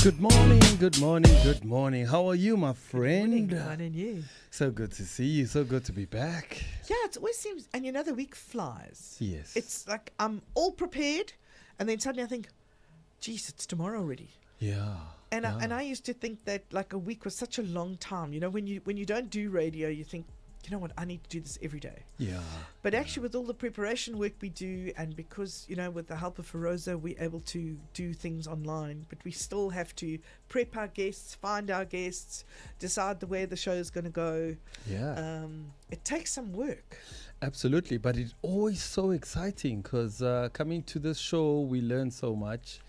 Good morning, good morning, good morning. How are you, my friend? Good morning, you. So good to see you. So good to be back. Yeah, it always seems, and the week flies. Yes. It's like I'm all prepared, and then suddenly I think, geez, it's tomorrow already. Yeah. And I used to think that like a week was such a long time. You know, when you don't do radio, you think, you know what, I need to do this every day. Yeah. But actually, with all the preparation work we do, and because, with the help of Feroza, we're able to do things online, but we still have to prep our guests, find our guests, decide the way the show is going to go. Yeah. It takes some work. Absolutely. But it's always so exciting because coming to this show, we learn so much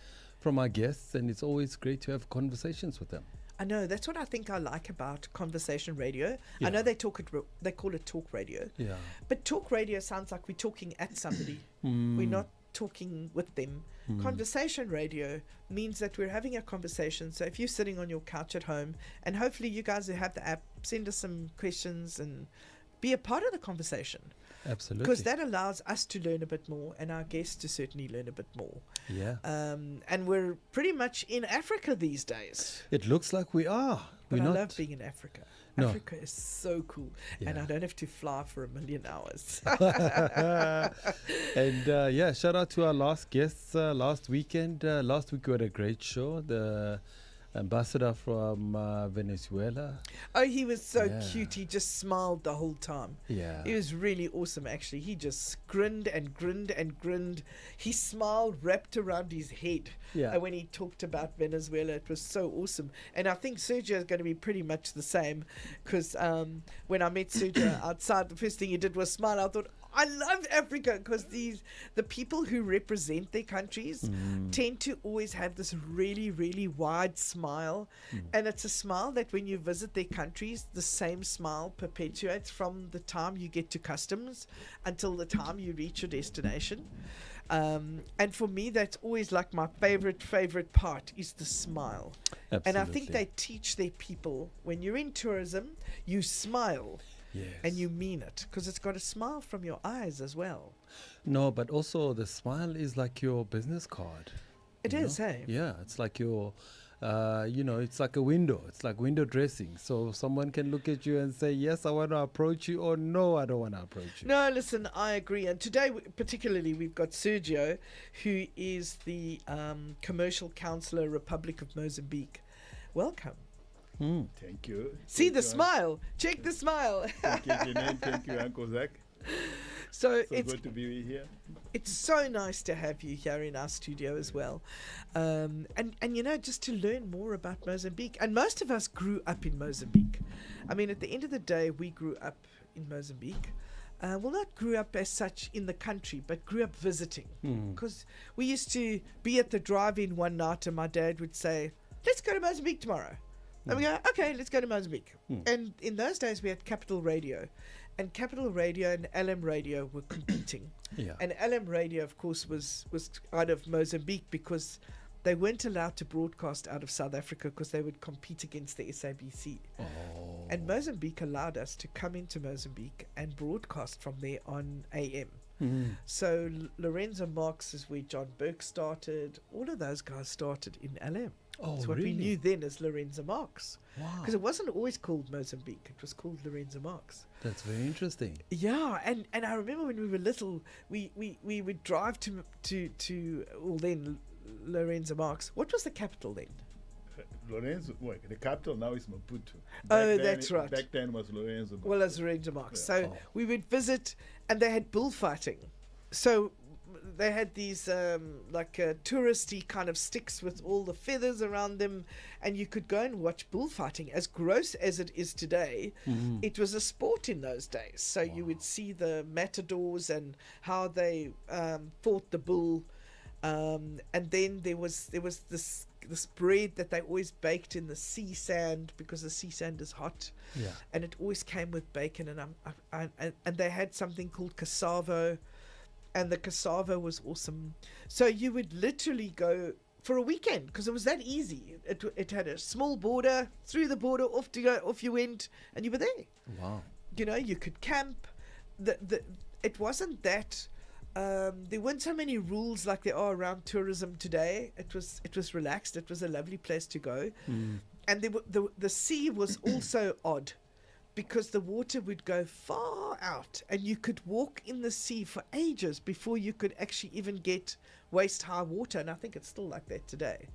from our guests, and it's always great to have conversations with them. I know, that's what I think I like about conversation radio. Yeah. I know they call it talk radio. Yeah. But talk radio sounds like we're talking at somebody. We're not talking with them. Conversation radio means that we're having a conversation. So if you're sitting on your couch at home, and hopefully you guys who have the app, send us some questions and be a part of the conversation. Absolutely. Because that allows us to learn a bit more, and our guests to certainly learn a bit more. Yeah. And we're pretty much in Africa these days. It looks like we are. But We're I not. love being in Africa. No. Africa is so cool. And Yeah. I don't have to fly for a million hours. And shout out to our last guests last weekend. Last week we had a great show. The ambassador from Venezuela. Oh, he was so Yeah. cute. He just smiled the whole time. Yeah. He was really awesome, actually. He just grinned and grinned and grinned. His smile wrapped around his head. Yeah. And when he talked about Venezuela, it was so awesome. And I think Sergio is going to be pretty much the same, because when I met Sergio outside, the first thing he did was smile. I thought, I love Africa, because the people who represent their countries tend to always have this really, really wide smile. And it's a smile that when you visit their countries, the same smile perpetuates from the time you get to customs until the time you reach your destination. And for me, that's always like my favorite part is the smile. Absolutely. And I think they teach their people, when you're in tourism, you smile. Yes. And you mean it, because it's got a smile from your eyes as well. No, but also the smile is like your business card. It you is, know? hey? Yeah, it's like your, it's like a window. It's like window dressing. So someone can look at you and say, yes, I want to approach you, or no, I don't want to approach you. No, listen, I agree. And today, particularly, we've got Sergio, who is the Commercial Counsellor, Republic of Mozambique. Welcome. Thank you. See Thank the you, smile. Check the smile. Thank you, Geniene. Thank you, Uncle Zach. So So good to be here. it's so nice to have you here in our studio as well. And just to learn more about Mozambique. And most of us grew up in Mozambique. I mean, at the end of the day, we grew up in Mozambique. Well, not grew up as such in the country, but grew up visiting. Because we used to be at the drive-in one night and my dad would say, let's go to Mozambique tomorrow. And we go, okay, let's go to Mozambique. And in those days, we had Capital Radio. And Capital Radio and LM Radio were competing. Yeah. And LM Radio, of course, was out of Mozambique because they weren't allowed to broadcast out of South Africa because they would compete against the SABC. Oh. And Mozambique allowed us to come into Mozambique and broadcast from there on AM. So Lorenzo Marx is where John Burke started. All of those guys started in LM. Oh, It's what really? we knew then as Lorenzo Marx. Wow. Because it wasn't always called Mozambique. It was called Lorenzo Marx. That's very interesting. Yeah, and I remember when we were little, we would drive to then Lorenzo Marx. What was the capital then? Lorenzo, well, the capital now is Maputo. Oh, that's right. Back then was Lorenzo. Well, as Lorenzo Marx. Yeah. So we would visit, and they had bullfighting. So they had these touristy kind of sticks with all the feathers around them, and you could go and watch bullfighting. As gross as it is today, it was a sport in those days. So you would see the matadors and how they fought the bull, and then there was this bread that they always baked in the sea sand because the sea sand is hot. Yeah. And it always came with bacon, and they had something called cassavo. And the cassava was awesome. So you would literally go for a weekend because it was that easy. It had a small border. Through the border, off you went, and you were there. Wow. You could camp. It wasn't that there weren't so many rules like there are around tourism today. It was relaxed. It was a lovely place to go, and the sea was also odd, because the water would go far out, and you could walk in the sea for ages before you could actually even get waist high water. And I think it's still like that today.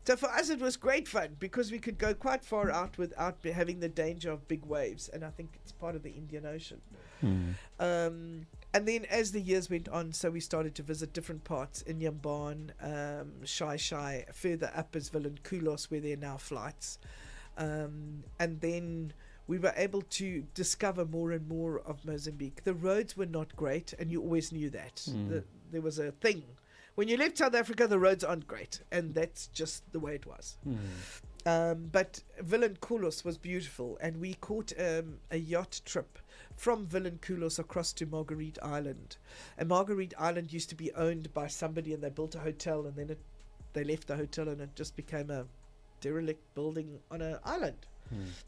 So for us, it was great fun because we could go quite far out without having the danger of big waves. And I think it's part of the Indian Ocean. And then as the years went on, so we started to visit different parts in Yamban, Shai, further up is Vilanculos, where there are now flights. And then we were able to discover more and more of Mozambique. The roads were not great, and you always knew that. There was a thing. When you left South Africa, the roads aren't great, and that's just the way it was. But Vilanculos was beautiful, and we caught a yacht trip from Vilanculos across to Marguerite Island. And Marguerite Island used to be owned by somebody, and they built a hotel, and then they left the hotel, and it just became a derelict building on an island.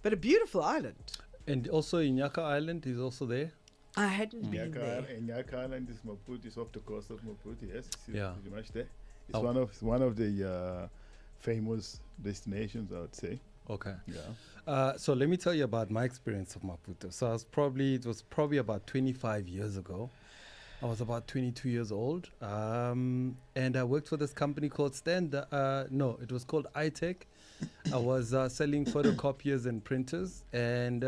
But a beautiful island. And also Inyaka Island is also there. I hadn't been there. Inyaka Island is Maputo. It's off the coast of Maputo. Yes, it's pretty much there. It's one of the famous destinations, I would say. Okay. Yeah. So let me tell you about my experience of Maputo. So it was probably about 25 years ago. I was about 22 years old, and I worked for this company called it was called iTech. I was selling photocopiers and printers, and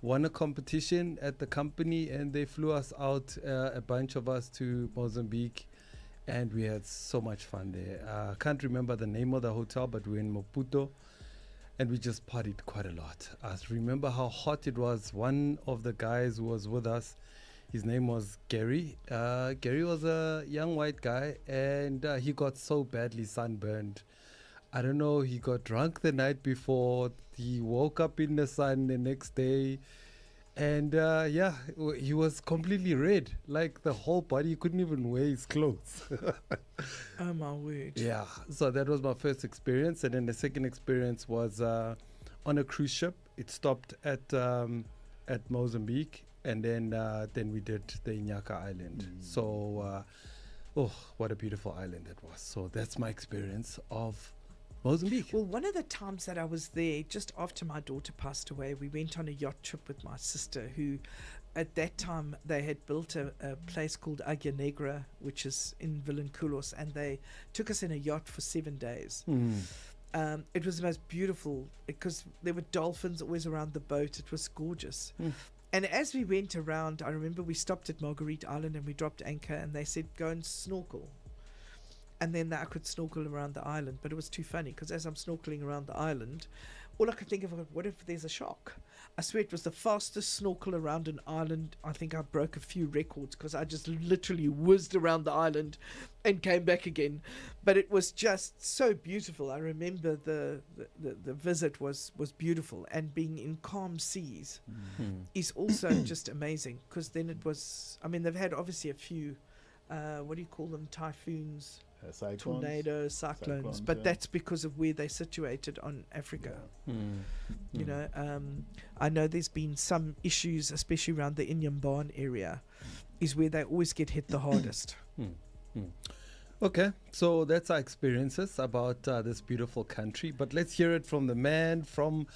won a competition at the company, and they flew us out, a bunch of us, to Mozambique, and we had so much fun there. I can't remember the name of the hotel, but we were in Maputo, and we just partied quite a lot. I remember how hot it was. One of the guys who was with us, his name was Gary. Gary was a young white guy, and he got so badly sunburned. I don't know, he got drunk the night before. He woke up in the sun the next day, and he was completely red, like the whole body. He couldn't even wear his clothes. Oh my word. Yeah, so that was my first experience. And then the second experience was on a cruise ship. It stopped at Mozambique, and then we did the Inyaka Island. So what a beautiful island it was. So that's my experience of Mozambique. Well, one of the times that I was there, just after my daughter passed away, we went on a yacht trip with my sister, who at that time they had built a place called Agua Negra, which is in Vilanculos, and they took us in a yacht for 7 days. It was the most beautiful, because there were dolphins always around the boat. It was gorgeous. And as we went around, I remember we stopped at Marguerite Island and we dropped anchor, and they said, go and snorkel. And then I could snorkel around the island, but it was too funny, because as I'm snorkeling around the island, all I could think of was, what if there's a shark? I swear it was the fastest snorkel around an island. I think I broke a few records, because I just literally whizzed around the island and came back again. But it was just so beautiful. I remember the visit was beautiful, and being in calm seas is also just amazing, because then it was, I mean, they've had obviously a few, what do you call them, typhoons, Cyclones, tornadoes, cyclones, but that's because of where they're situated on Africa. You know, I know there's been some issues, especially around the Inyamban area, is where they always get hit the hardest. Okay, so that's our experiences about this beautiful country, but let's hear it from the man from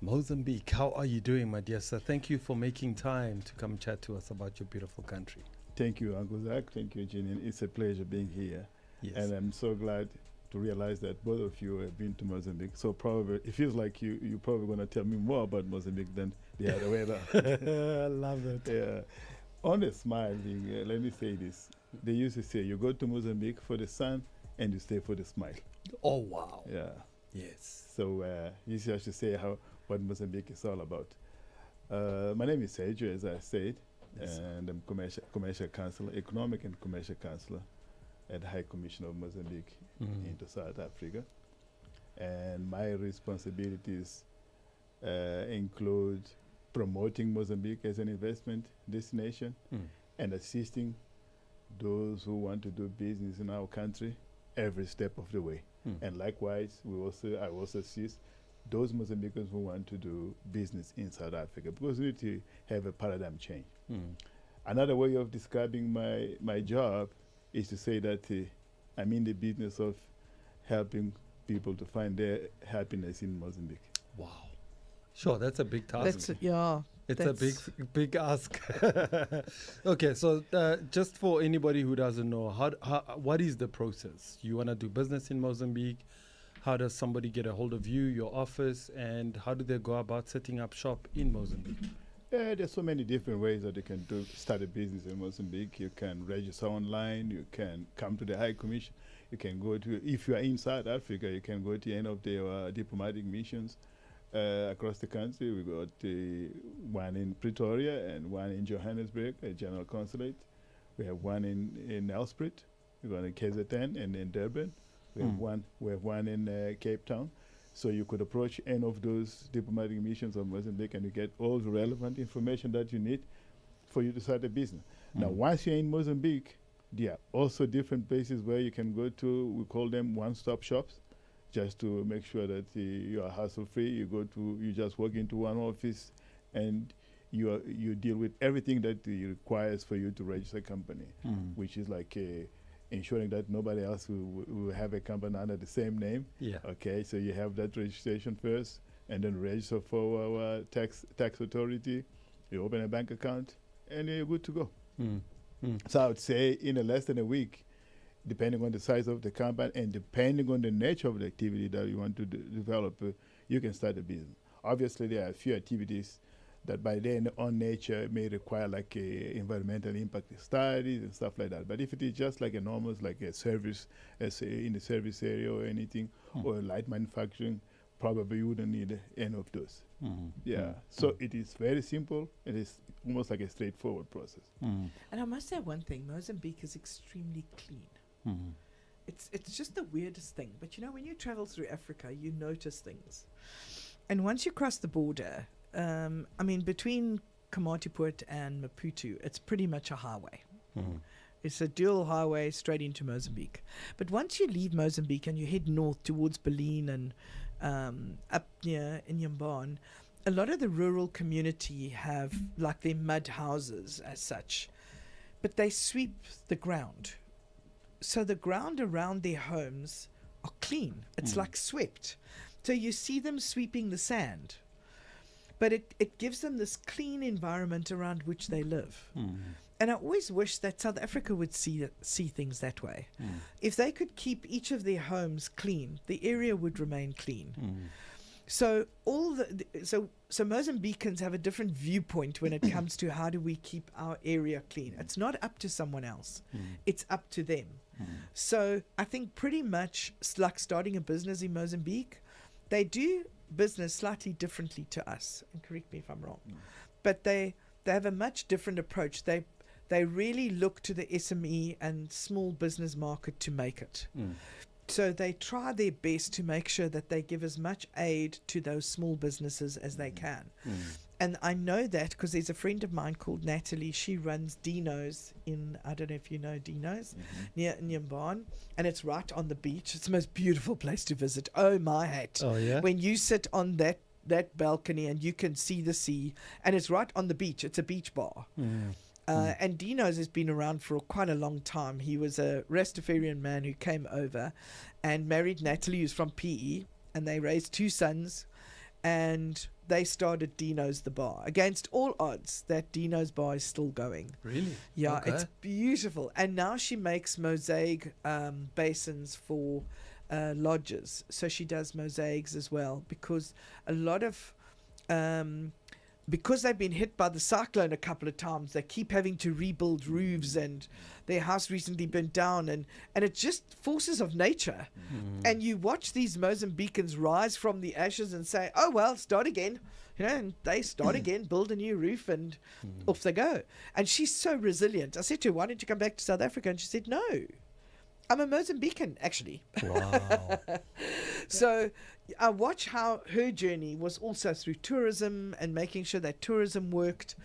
Mozambique. How are you doing, my dear sir? Thank you for making time to come chat to us about your beautiful country. Thank you, Uncle Zach. Thank you, Geniene. It's a pleasure being here. Yes. And I'm so glad to realize that both of you have been to Mozambique. So probably, it feels like you're probably going to tell me more about Mozambique than the other way around. I love it. Yeah. On a smile, let me say this. They used to say, you go to Mozambique for the sun and you stay for the smile. Oh, wow. Yeah. Yes. So you have to say what Mozambique is all about. My name is Sergio, as I said, Yes, and I'm commercial counselor, economic and commercial counselor at the High Commission of Mozambique into South Africa. And my responsibilities include promoting Mozambique as an investment destination and assisting those who want to do business in our country every step of the way. And likewise, I also assist those Mozambicans who want to do business in South Africa, because we need to have a paradigm change. Another way of describing my job is to say that I'm in the business of helping people to find their happiness in Mozambique. Wow. Sure, that's a big task. That's yeah. It's a big ask. Okay, so just for anybody who doesn't know, what is the process? You want to do business in Mozambique? How does somebody get a hold of you, your office, and how do they go about setting up shop in Mozambique? There's so many different ways that you can start a business in Mozambique. You can register online. You can come to the High Commission. You can go to, if you are in South Africa, you can go to any of the diplomatic missions across the country. We got one in Pretoria and one in Johannesburg, a general consulate. We have one in Nelspruit. We got in KZN and in Durban. We have one in Cape Town. So you could approach any of those diplomatic missions of Mozambique and you get all the relevant information that you need for you to start a business. Now, once you're in Mozambique, there are also different places where you can go to. We call them one-stop shops, just to make sure that you are hassle-free. You just walk into one office and you deal with everything that requires for you to register a company, which is like ensuring that nobody else will have a company under the same name. Yeah. Okay, so you have that registration first, and then register for our tax authority. You open a bank account, and you're good to go. So I would say in less than a week, depending on the size of the company and depending on the nature of the activity that you want to develop, you can start a business. Obviously, there are a few activities that by their own nature may require like environmental impact studies and stuff like that. But if it is just like a normal, like a service, in the service area or anything, or light manufacturing, probably you wouldn't need any of those. So it is very simple. It is almost like a straightforward process. And I must say one thing, Mozambique is extremely clean. It's just the weirdest thing. But you know, when you travel through Africa, you notice things. And once you cross the border, I mean, between Komatipoort and Maputo, it's pretty much a highway. It's a dual highway straight into Mozambique. But once you leave Mozambique and you head north towards Berlin and up near Inhambane, a lot of the rural community have like their mud houses as such, but they sweep the ground. So the ground around their homes are clean. It's like swept. So you see them sweeping the sand. But it gives them this clean environment around which they live. And I always wish that South Africa would see things that way. If they could keep each of their homes clean, the area would remain clean. So so Mozambicans have a different viewpoint when it comes to how do we keep our area clean. It's not up to someone else. It's up to them. So I think pretty much like starting a business in Mozambique, they do business slightly differently to us, and correct me if I'm wrong, but they have a much different approach. They really look to the SME and small business market to make it. So they try their best to make sure that they give as much aid to those small businesses as they can. And I know that because there's a friend of mine called Natalie. She runs Dino's in, I don't know if you know Dino's, near Inhambane, and it's right on the beach. It's the most beautiful place to visit. Oh, my hat. Oh, yeah? When you sit on that balcony and you can see the sea, and it's right on the beach. It's a beach bar. And Dino's has been around for quite a long time. He was a Rastafarian man who came over and married Natalie, who's from PE, and they raised 2 sons, and they started Dino's the bar. Against all odds, that Dino's bar is still going. Really? Yeah, Okay. it's beautiful. And now she makes mosaic basins for lodges. So she does mosaics as well, because a lot of... because they've been hit by the cyclone a couple of times, they keep having to rebuild roofs, and their house recently burnt down, and it's just forces of nature. And you watch these Mozambicans rise from the ashes and say, oh, well, start again. You know, and they start again, build a new roof, and off they go. And she's so resilient. I said to her, why don't you come back to South Africa? And she said, no. I'm a Mozambican, actually. Wow. So I watch how her journey was also through tourism and making sure that tourism worked.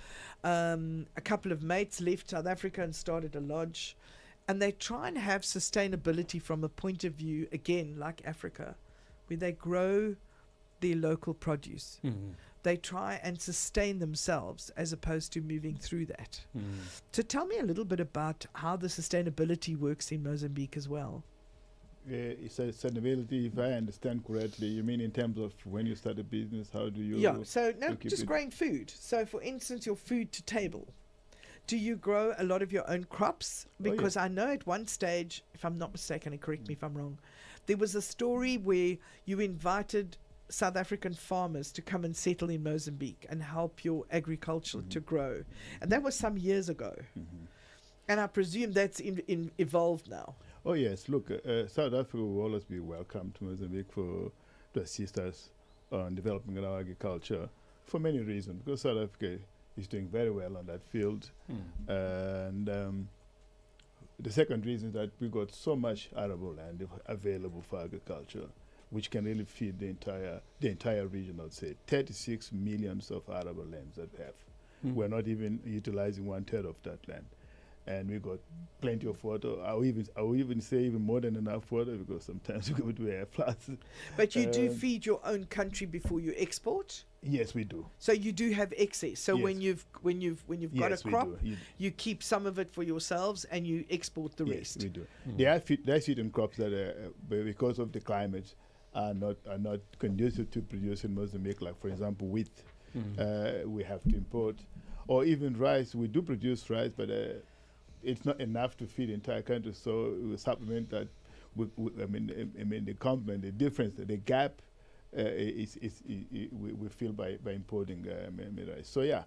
A couple of mates left South Africa and started a lodge. And they try and have sustainability from a point of view, again, like Africa, where they grow their local produce. they try and sustain themselves as opposed to moving through that. So tell me a little bit about how the sustainability works in Mozambique as well. Sustainability, if I understand correctly, you mean in terms of when you start a business, how do you... Yeah, so no, keep just it- growing food. So for instance, your food to table. Do you grow a lot of your own crops? yeah. Because I know at one stage, if I'm not mistaken, and correct me if I'm wrong, there was a story where you invited South African farmers to come and settle in Mozambique and help your agriculture to grow. And that was some years ago. And I presume that's evolved now. Oh yes, look, South Africa will always be welcome to Mozambique to assist us on developing our agriculture for many reasons, because South Africa is doing very well on that field. And the second reason is that we got so much arable land available for agriculture, which can really feed the entire region. I'd say 36 millions of arable lands that we have. We're not even utilizing 1/3 of that land, and we got plenty of water. I will even say even more than enough water, because sometimes we go to air floods. But you do feed your own country before you export? Yes, we do. So you do have excess. So Yes. when you've got Yes, a we crop, do. you keep some of it for yourselves and you export the Yes, rest. we do. There are certain crops that because of the climate are not conducive to produce in Mozambique, like for example wheat. We have to import, or even rice. We do produce rice, but it's not enough to feed the entire country. So we supplement that. The difference, the gap we feel by importing rice. So yeah,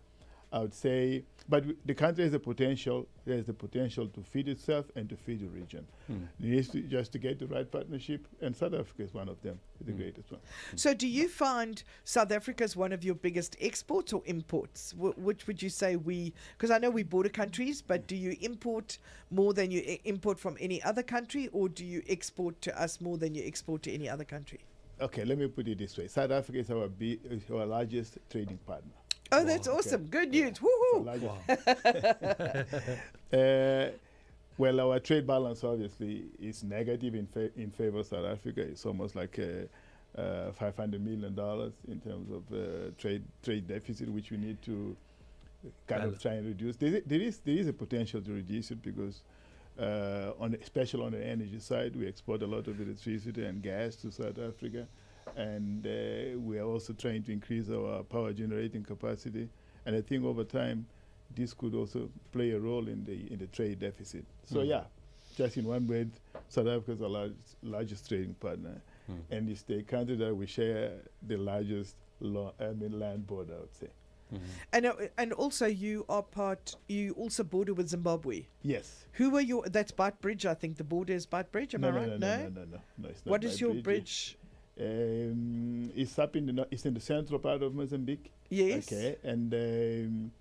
I would say, but the country has the potential. There's the potential to feed itself and to feed the region. It needs to just to get the right partnership, and South Africa is one of them, the greatest one. So do you find South Africa is one of your biggest exports or imports? Which would you say because I know we border countries, but do you import more than you import from any other country, or do you export to us more than you export to any other country? Okay, let me put it this way. South Africa is our largest trading partner. Oh, that's awesome. Good news. Woohoo. Well, our trade balance obviously is negative in favor of South Africa. It's almost like $500 million in terms of trade deficit, which we need to kind of try and reduce. There is a potential to reduce it, because especially on the energy side, we export a lot of electricity and gas to South Africa, and we are also trying to increase our power generating capacity. And I think over time, this could also play a role in the trade deficit. So yeah, just in one word, South Africa is our largest trading partner, and it's the country that we share the largest land border, I would say. And also you also border with Zimbabwe. Yes. Who are that's Bight Bridge, I think the border is Bight Bridge, am I right? No, it's not. What is Bight your bridge? It's up it's in the central part of Mozambique. Yes. Okay, and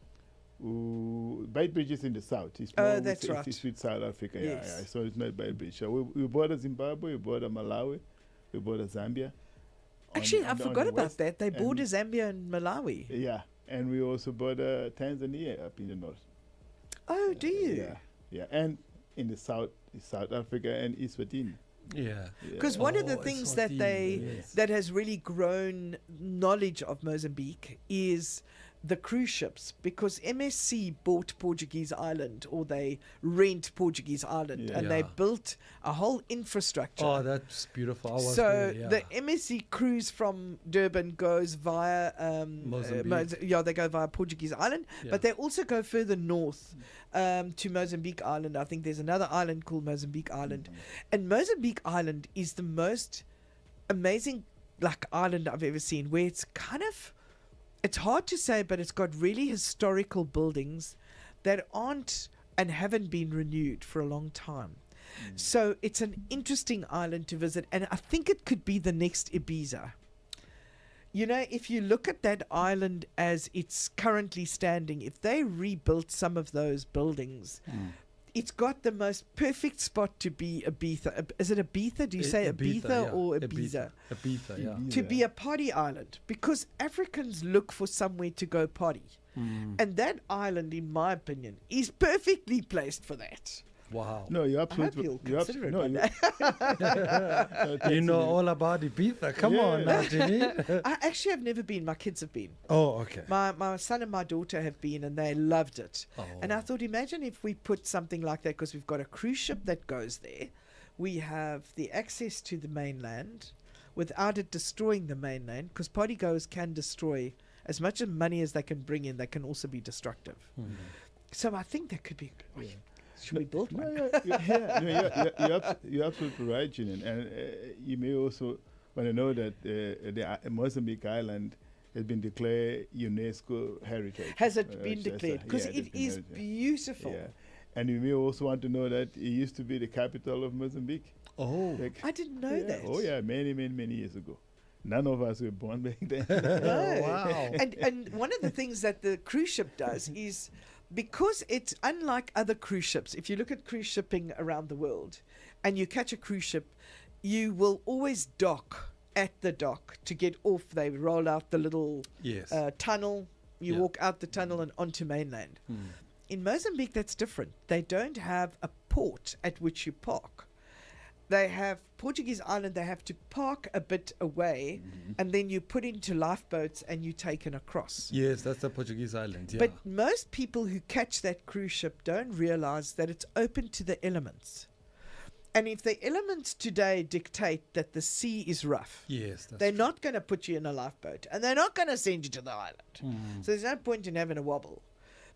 Bight Bridge is in the south. It's that's right. It's with South Africa. Yes. Yeah. So it's not Bight Bridge. So we border Zimbabwe, we border Malawi, we border Zambia. Actually, I forgot about that. They border Zambia and Malawi. Yeah, and we also border Tanzania up in the north. Oh, do you? Yeah, and in the south is South Africa and Eswatini. Yeah. Because one of the things that that has really grown knowledge of Mozambique is the cruise ships, because MSC bought Portuguese Island, or they rent Portuguese Island, and they built a whole infrastructure. Oh, that's beautiful. So the MSC cruise from Durban goes via Mozambique. they go via Portuguese Island, but they also go further north to Mozambique Island. I think there's another island called Mozambique Island, and Mozambique Island is the most amazing island I've ever seen, where it's kind of, it's hard to say, but it's got really historical buildings that aren't and haven't been renewed for a long time. So it's an interesting island to visit, and I think it could be the next Ibiza. You know, if you look at that island as it's currently standing, if they rebuilt some of those buildings, it's got the most perfect spot to be Ibiza. Is it Ibiza? Do you say Ibiza or Ibiza? Ibiza, yeah. To be a party island, because Africans look for somewhere to go party. And that island, in my opinion, is perfectly placed for that. Wow. No, you're I hope absolutely. you'll you're consider it no, one you- day. You know all about Ibiza. Come on now, Yeah. Jenny. I actually have never been. My kids have been. Oh, okay. My son and my daughter have been, and they loved it. Oh. And I thought, imagine if we put something like that, because we've got a cruise ship that goes there. We have the access to the mainland without it destroying the mainland, because partygoers can destroy as much of money as they can bring in. They can also be destructive. Mhm. So I think that could be. Yeah. Should we build one? You're absolutely right, Geniene. And you may also want to know that the Mozambique island has been declared UNESCO heritage. Has it been Yes, declared? Because yeah, it has been is heritage. beautiful. Yeah. And you may also want to know that it used to be the capital of Mozambique. Oh. Like, I didn't know yeah. that. Oh, yeah, many years ago. None of us were born back then. No. Wow. And one of the things that the cruise ship does is, because it's unlike other cruise ships, if you look at cruise shipping around the world and you catch a cruise ship, you will always dock at the dock to get off. They roll out the little Yes. tunnel, you Yeah. walk out the tunnel and onto mainland. Mm. In Mozambique, that's different. They don't have a port at which you park. They have Portuguese island, they have to park a bit away, and then you put into lifeboats and you taken across. Yes, that's the Portuguese island. Yeah. But most people who catch that cruise ship don't realize that it's open to the elements. And if the elements today dictate that the sea is rough, yes, that's they're not going to put you in a lifeboat and they're not going to send you to the island. Mm. So there's no point in having a wobble,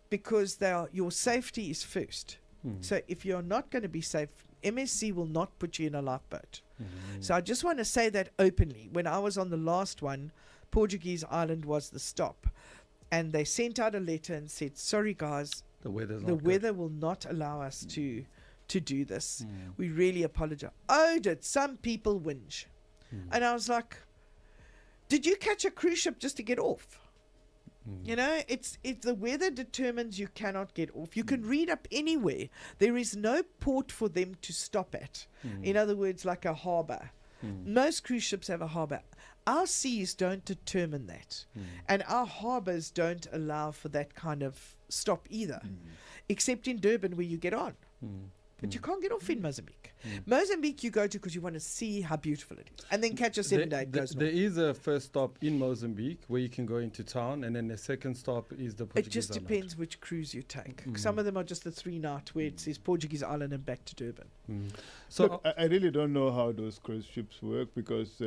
because your safety is first. Mm. So if you're not going to be safe, MSC will not put you in a lifeboat. Mm. So I just want to say that openly. When I was on the last one, Portuguese island was the stop. And they sent out a letter and said, sorry guys, the weather's the not good. weather will not allow us to do this. Mm. We really apologize. Oh, did some people whinge? Mm. And I was like, did you catch a cruise ship just to get off? Mm. You know, it's the weather determines you cannot get off. You can read up anywhere. There is no port for them to stop at. Mm. In other words, like a harbour. Mm. Most cruise ships have a harbour. Our seas don't determine that. Mm. And our harbours don't allow for that kind of stop either. Mm. Except in Durban, where you get on. Mm. But you can't get off in Mozambique. Mm. Mozambique you go to because you want to see how beautiful it is. And then catch a 7-day There goes there north. is a first stop in Mozambique where you can go into town, and then the second stop is the It Portuguese just island. depends which cruise you take. Mm. Some of them are just the 3-night where it says Portuguese island and back to Durban. Mm. So Look, I really don't know how those cruise ships work, because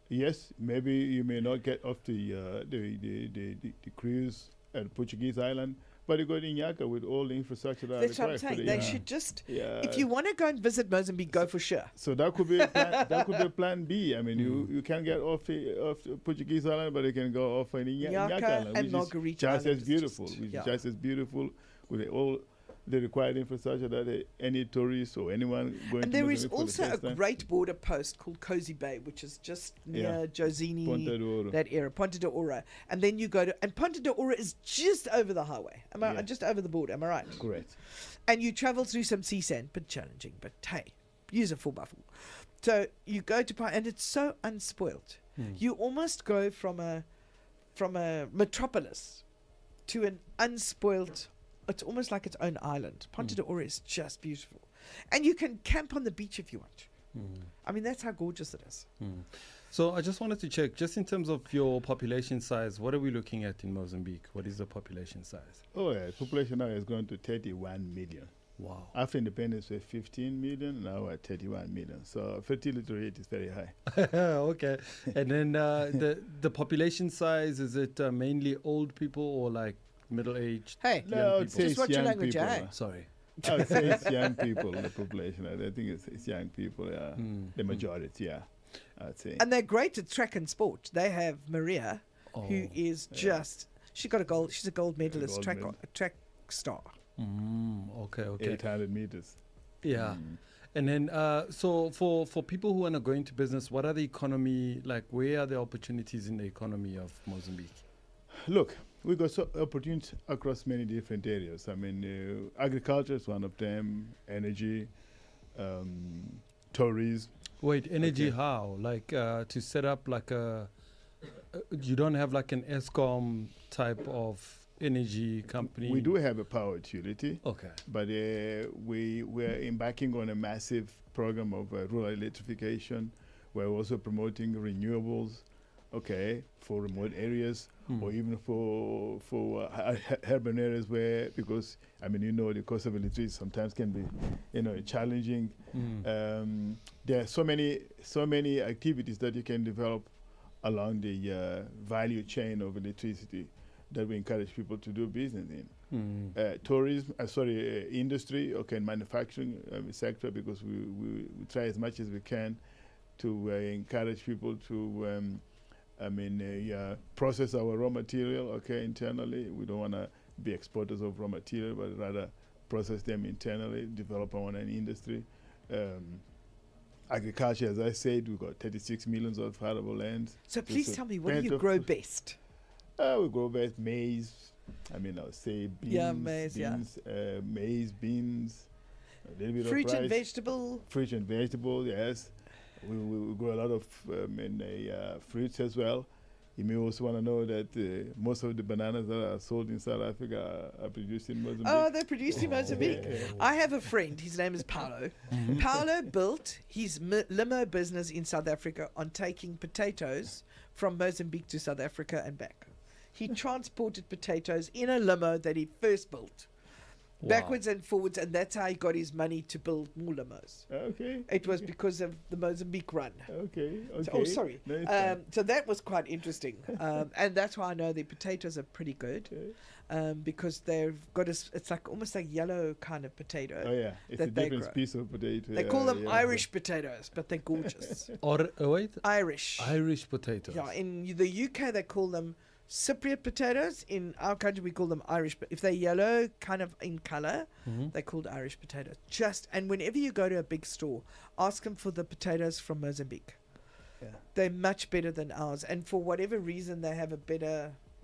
yes, maybe you may not get off the cruise at Portuguese island, but you go to Inyaka with all the infrastructure that That's what I'm required for saying. the- They yeah. should just, Yeah. if you want to go and visit Mozambique, go for sure. So that could be a plan, that could be a plan B. I mean, you can get off the Portuguese island, but you can go off in Inyaka Inyaka island, and which Margarita is just Island as is beautiful, just- which yeah. is just as beautiful with all the required infrastructure that any tourist or anyone going And to there is Mozambique for the also a first time. great border post called Cozy Bay, which is just near Yeah. Josini, Ponta do Ouro. that area, Ponta de Ora. And then you go to, and Ponta de Ora is just over the highway. Yeah. Just over the border, am I right? Correct. And you travel through some sea sand, but challenging, but hey, use a 4x4. So you go to, and it's so unspoilt. Mm. You almost go from a metropolis to an unspoilt, it's almost like its own island. Ponta de Ora is just beautiful. And you can camp on the beach if you want. Mm. I mean, that's how gorgeous it is. Mm. So I just wanted to check, just in terms of your population size, what are we looking at in Mozambique? What is the population size? Oh, yeah. Population now has gone to 31 million. Wow. After independence, we're 15 million. Now we're 31 million. So fertility rate is very high. Okay. And then the population size, is it mainly old people or like middle-aged? Hey, No, I Young would people. say Just it's watch your young language, people. eh? Sorry. I would say it's young people in the population. I think it's young people. Yeah, Mm. the majority. Yeah, I'd say. and they're great at track and sport. They have Maria, Oh. who is Yeah. just, she's a gold medalist, gold track medal. track star. Okay, okay. 800 meters. Yeah. Mm. And then, so for people who want to go into business, what are the economy, like where are the opportunities in the economy of Mozambique? Look, we got opportunities across many different areas. I mean, agriculture is one of them. Energy, tourism. Wait, energy Okay. how? Like to set up like you don't have like an ESCOM type of energy company? We do have a power utility. Okay. But we're embarking on a massive program of rural electrification. We're also promoting renewables, okay, for remote areas or even for urban areas where, because I mean, the cost of electricity sometimes can be, challenging. There are so many activities that you can develop along the value chain of electricity that we encourage people to do business in. Tourism, industry, okay, manufacturing sector, because we try as much as we can to encourage people to, process our raw material, okay, internally. We don't want to be exporters of raw material, but rather process them internally, develop our own industry. Agriculture, as I said, we've got 36 million of arable land. So please tell me, what do you grow best? We grow best maize. I would say beans. Yeah, maize, maize, beans, a little bit fruit of rice. and vegetable. Fruit and vegetable, yes. We grow a lot of fruits as well. You may also want to know that most of the bananas that are sold in South Africa are produced in Mozambique. Oh, they're produced in Mozambique. I have a friend. His name is Paolo. Paolo built his limo business in South Africa on taking potatoes from Mozambique to South Africa and back. He transported potatoes in a limo that he first built. Backwards and forwards, and that's how he got his money to build more limos. Okay. It was because of the Mozambique run. Okay. So, sorry. No, so that was quite interesting, and that's why I know the potatoes are pretty good, because they've got it's like almost like yellow kind of potato. Oh yeah, it's a different piece of potato. They call them Irish potatoes, but they're gorgeous. Or wait, Irish potatoes. Yeah, in the UK they call them Cypriot potatoes. In our country we call them Irish, but if they're yellow kind of in color, they're called Irish potatoes. And whenever you go to a big store, ask them for the potatoes from Mozambique. Yeah. They're much better than ours, and for whatever reason they have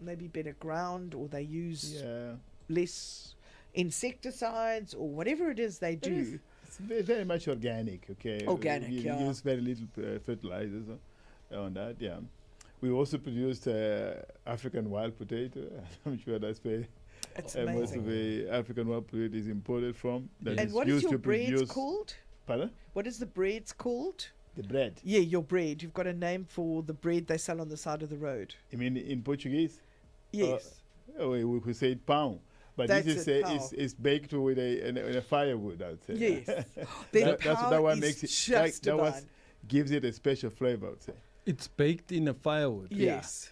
maybe better ground, or they use less insecticides, or whatever it is they do. It's very much organic, okay? Organic, we use very little fertilizers on that, yeah. We also produced African wild potato. I'm sure that's where most of the African wild potato is imported from. And what is your bread called? Pardon? What is the bread called? The bread? Yeah, your bread. You've got a name for the bread they sell on the side of the road. You mean in Portuguese? Yes. We could say pão. But that's this is baked with a firewood, I would say. Yes. That one makes it just divine. Gives it a special flavor, I would say. It's baked in a firewood. Yes.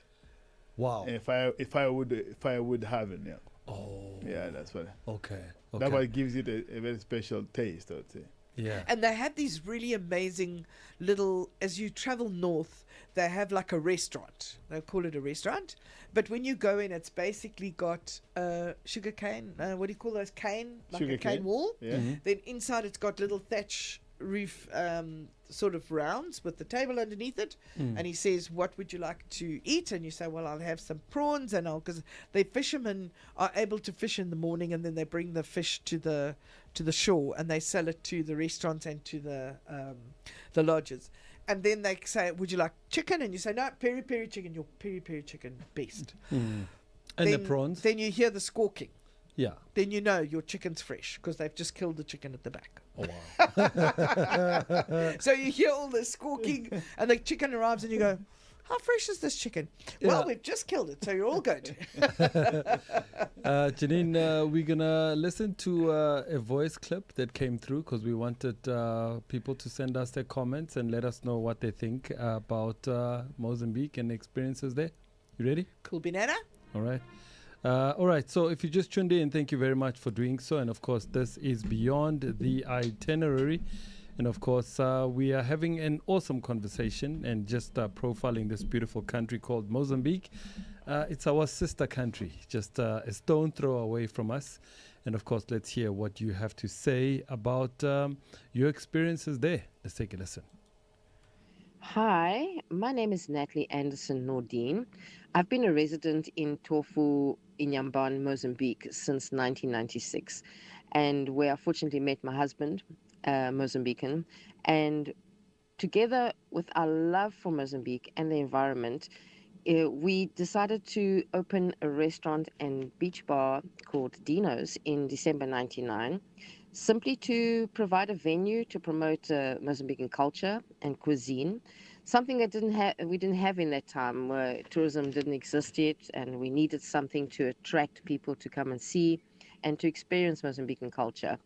Yeah. Wow. A firewood oven, yeah. Oh. Yeah, that's what. Okay. That one gives it a very special taste, I would say. Yeah. And they have these really amazing little, as you travel north, they have like a restaurant. They call it a restaurant. But when you go in, it's basically got sugar cane. What do you call those? Cane? Like sugar a cane wall. Yeah. Then inside it's got little thatch roof sort of rounds with the table underneath it, and he says, what would you like to eat? And you say, well, I'll have some prawns, and because the fishermen are able to fish in the morning, and then they bring the fish to the shore, and they sell it to the restaurants and to the lodges. And then they say, would you like chicken? And you say, no, peri-peri chicken. Your peri-peri chicken best. And then, the prawns? Then you hear the squawking. Yeah. Then you know your chicken's fresh because they've just killed the chicken at the back. Oh, wow. So you hear all the squawking and the chicken arrives and you go, how fresh is this chicken? Yeah. Well, we've just killed it, so you're all good. Janine, we're going to listen to a voice clip that came through because we wanted people to send us their comments and let us know what they think about Mozambique and experiences there. You ready? Cool banana. All right. All right, so if you just tuned in, thank you very much for doing so. And of course, this is Beyond the Itinerary. And of course, we are having an awesome conversation and just profiling this beautiful country called Mozambique. It's our sister country, just a stone throw away from us. And of course, let's hear what you have to say about your experiences there. Let's take a listen. Hi, my name is Natalie Anderson Nordine. I've been a resident in Tofu, Inhambane, Mozambique since 1996, and where I fortunately met my husband, Mozambican, and together with our love for Mozambique and the environment, we decided to open a restaurant and beach bar called Dino's in December 99, simply to provide a venue to promote Mozambican culture and cuisine, something that we didn't have in that time, where tourism didn't exist yet, and we needed something to attract people to come and see and to experience Mozambican culture.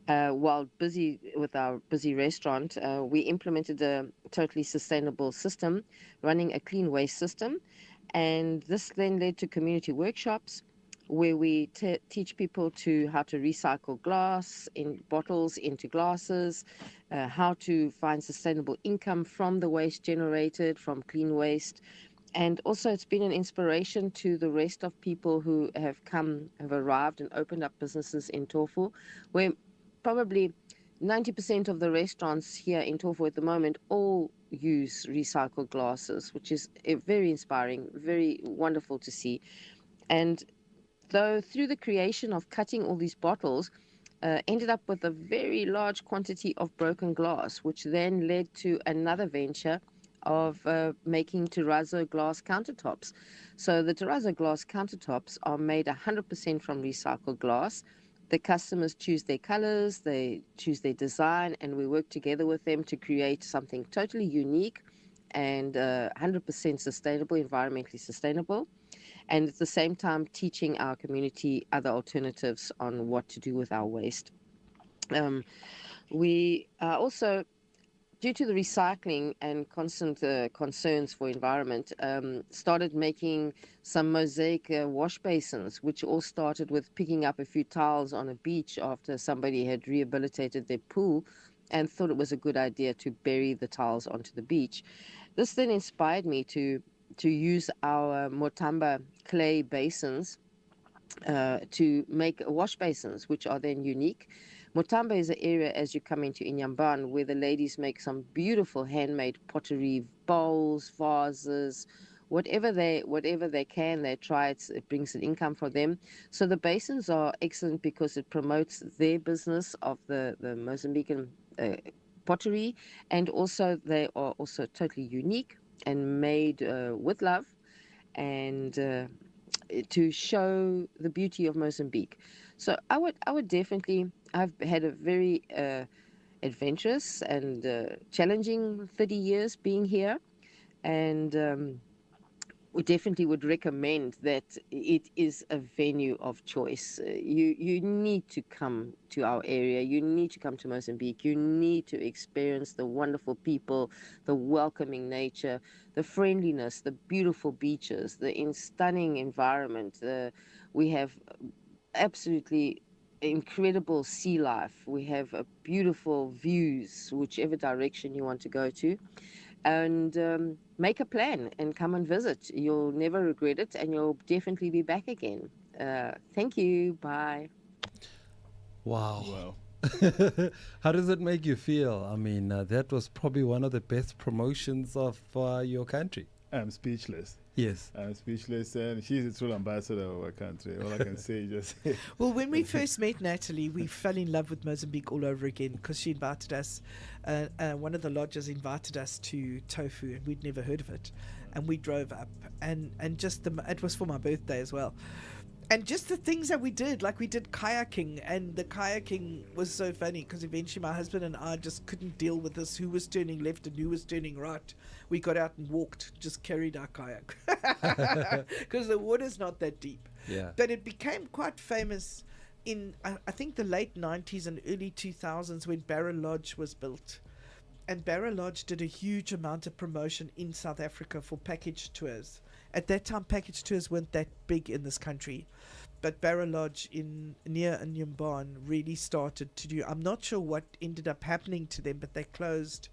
While busy with our busy restaurant, we implemented a totally sustainable system, running a clean waste system. And this then led to community workshops where we teach people how to recycle glass in bottles into glasses, how to find sustainable income from the waste generated from clean waste. And also it's been an inspiration to the rest of people who have arrived and opened up businesses in Tofu, where probably 90% of the restaurants here in Tofu at the moment all use recycled glasses, which is very inspiring, very wonderful to see. And though through the creation of cutting all these bottles, ended up with a very large quantity of broken glass, which then led to another venture of making terrazzo glass countertops. So the terrazzo glass countertops are made 100% from recycled glass. The customers choose their colors, they choose their design, and we work together with them to create something totally unique and 100% sustainable, environmentally sustainable, and at the same time teaching our community other alternatives on what to do with our waste. We are also, due to the recycling and constant concerns for environment, started making some mosaic wash basins, which all started with picking up a few tiles on a beach after somebody had rehabilitated their pool and thought it was a good idea to bury the tiles onto the beach. This then inspired me to use our Motamba clay basins to make wash basins, which are then unique. Motamba is an area as you come into Inyamban where the ladies make some beautiful handmade pottery, bowls, vases, whatever they can, they try it. It brings an income for them. So the basins are excellent because it promotes their business of the Mozambican pottery, and also they are also totally unique and made with love and to show the beauty of Mozambique. So I would definitely, I've had a very adventurous and challenging 30 years being here, and we definitely would recommend that it is a venue of choice. You need to come to our area. You need to come to Mozambique. You need to experience the wonderful people, the welcoming nature, the friendliness, the beautiful beaches, the stunning environment. We have absolutely incredible sea life. We have beautiful views, whichever direction you want to go to. And make a plan and come and visit. You'll never regret it, and you'll definitely be back again. Thank you. Bye. Wow. How does it make you feel? I mean, that was probably one of the best promotions of your country. I'm speechless. Yes. I'm speechless, and she's a true ambassador of our country. All I can say is just... Well, when we first met Natalie, we fell in love with Mozambique all over again because she invited us, one of the lodges invited us to Tofu, and we'd never heard of it. And we drove up, and just it was for my birthday as well. And just the things that we did, like we did kayaking, and the kayaking was so funny because eventually my husband and I just couldn't deal with this, who was turning left and who was turning right. We got out and walked, just carried our kayak because the water's not that deep. Yeah. But it became quite famous in, I think, the late 90s and early 2000s when Barra Lodge was built. And Barra Lodge did a huge amount of promotion in South Africa for package tours. At that time, package tours weren't that big in this country, but Barra Lodge near Inyamban really started to do. I'm not sure what ended up happening to them, but they closed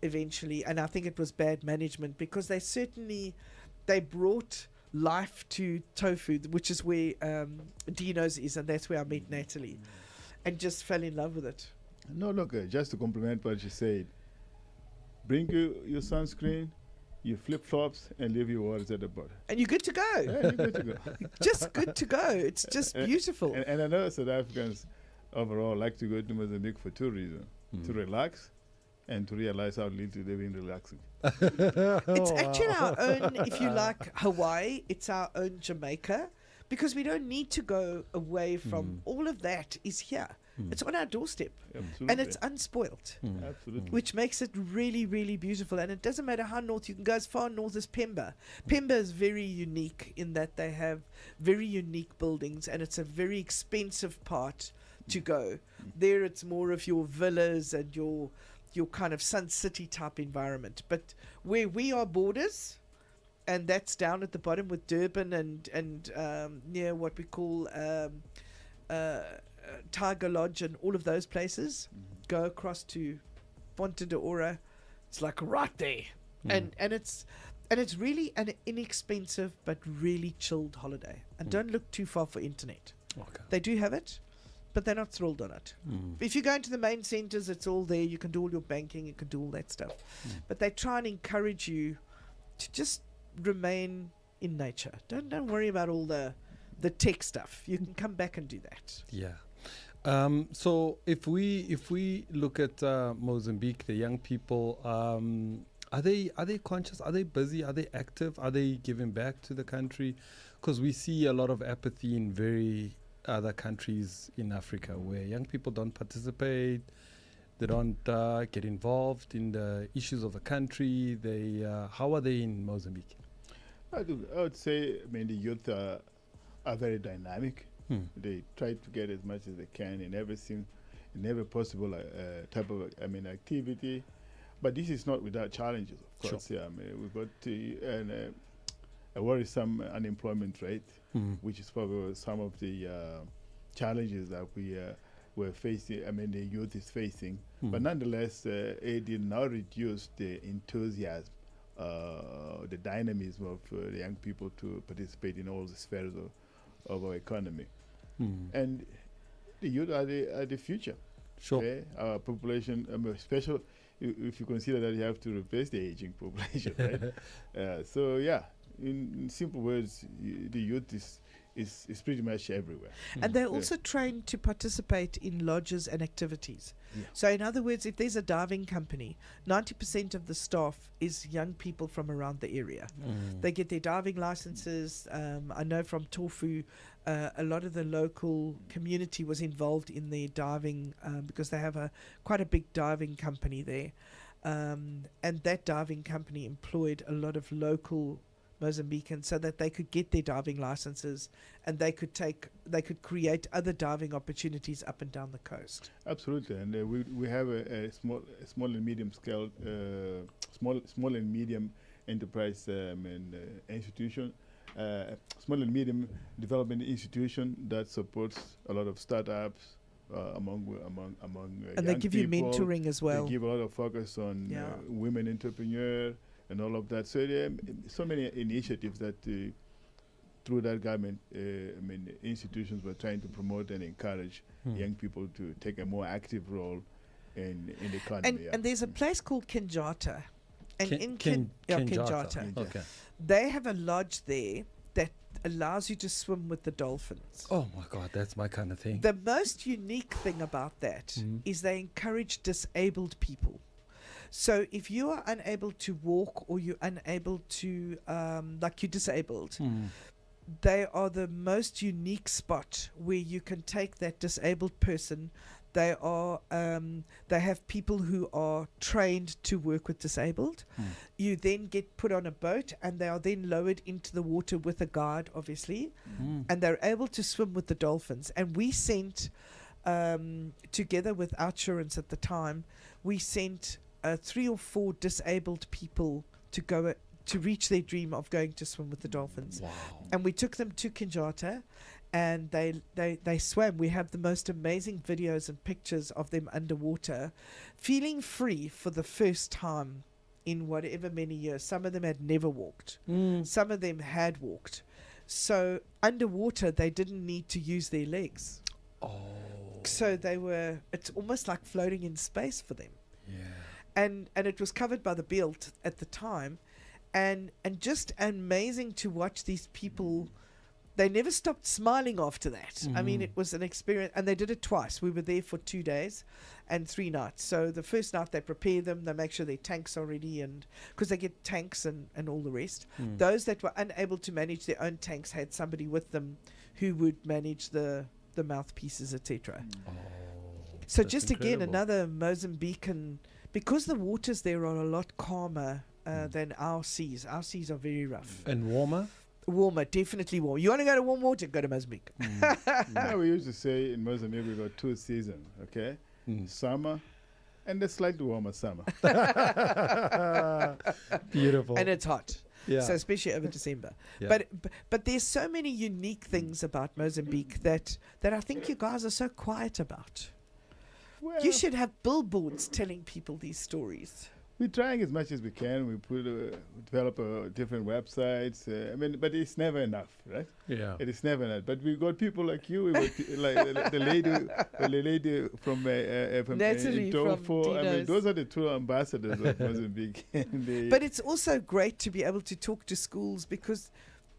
eventually, and I think it was bad management because they brought life to Tofu, which is where Dino's is, and that's where I met Natalie, and just fell in love with it. No, look, just to compliment what you said, bring your sunscreen, your flip-flops, and leave your waters at the bottom. And you're good to go. Yeah, you're good to go. Just good to go. It's just beautiful. And I know South Africans overall like to go to Mozambique for two reasons. To relax and to realize how little they've been relaxing. It's actually our own, if you like, Hawaii. It's our own Jamaica, because we don't need to go away from all of that is here. It's on our doorstep. Absolutely. And it's unspoilt, Absolutely. which makes it really, really beautiful. And it doesn't matter how north you can go, as far north as Pemba. Pemba is very unique in that they have very unique buildings, and it's a very expensive part to go. There it's more of your villas and your kind of Sun City type environment. But where we are borders, and that's down at the bottom with Durban and near what we call Tiger Lodge and all of those places, go across to Ponta de Ora. It's like right there, and it's really an inexpensive but really chilled holiday. And don't look too far for internet. Okay. They do have it, but they're not thrilled on it. If you go into the main centers, it's all there. You can do all your banking, you can do all that stuff. But they try and encourage you to just remain in nature. Don't worry about all the tech stuff. You can come back and do that. Yeah. So if we look at Mozambique, the young people, are they conscious? Are they busy? Are they active? Are they giving back to the country? Because we see a lot of apathy in very other countries in Africa where young people don't participate. They don't get involved in the issues of the country. How are they in Mozambique? I would say, the youth are very dynamic. They try to get as much as they can in every possible type of activity. But this is not without challenges, of course. Sure. Yeah, we've got a worrisome unemployment rate, which is probably some of the challenges that we're facing. The youth is facing. But nonetheless, it did not reduce the enthusiasm, the dynamism of the young people to participate in all the spheres of our economy. And the youth are the future. Sure. Okay? Our population, special if you consider that you have to replace the aging population, right? So yeah, in simple words, the youth is pretty much everywhere. And they're also trained to participate in lodges and activities. Yeah. So in other words, if there's a diving company, 90% of the staff is young people from around the area. They get their diving licenses. I know from Tofu, a lot of the local community was involved in their diving because they have quite a big diving company there. And that diving company employed a lot of local Mozambicans so that they could get their diving licenses and they could create other diving opportunities up and down the coast. Absolutely, and we have a small and medium scale, small and medium enterprise institution, small and medium development institution that supports a lot of startups among and they give people. You mentoring as well. They give a lot of focus on women entrepreneurs and all of that. So there are so many initiatives that through that government, institutions were trying to promote and encourage young people to take a more active role in the economy. And there's a place called Kenyatta. And in Kenyatta. Okay. They have a lodge there that allows you to swim with the dolphins. Oh my God, that's my kind of thing. The most unique thing about that is they encourage disabled people. So if you are unable to walk or you're unable to, like you're disabled, they are the most unique spot where you can take that disabled person. They have people who are trained to work with disabled. You then get put on a boat and they are then lowered into the water with a guide, obviously, and they're able to swim with the dolphins. And we sent, together with Outsurance at the time, we sent 3 or 4 disabled people to go to reach their dream of going to swim with the dolphins. Wow. And we took them to Kenyatta and they swam. We have the most amazing videos and pictures of them underwater, feeling free for the first time in whatever many years. Some of them had never walked. Some of them had walked. So underwater, they didn't need to use their legs. Oh. So it's almost like floating in space for them. Yeah. And it was covered by the Beeld at the time. And just amazing to watch these people. they never stopped smiling after that. I mean, Mm. it was an experience, and they did it twice. We were there for 2 days and 3 nights. So the first night they prepare them, they make sure their tanks are ready, and because they get tanks and all the rest. Mm. Those that were unable to manage their own tanks had somebody with them who would manage the mouthpieces, etc. Oh, So that's just again incredible. another Mozambican, because the waters there are a lot calmer than our seas. Our seas are very rough. And warmer. Warmer, definitely warm. You want to go to warm water? Go to Mozambique. Yeah, we used to say in Mozambique we got 2 seasons, okay? Mm. Summer and a slightly warmer summer. Beautiful. And it's hot. yeah. So especially over December. Yeah. But there's so many unique things about Mozambique that I think you guys are so quiet about. Well, You should have billboards telling people these stories. we're trying as much as we can. We develop different websites. I mean, but it's never enough, right? yeah. It is never enough. But we got people like you. We got like the lady from Natalie from Tofu. I mean, Dino's. those are the 2 ambassadors of Mozambique. But it's also great to be able to talk to schools because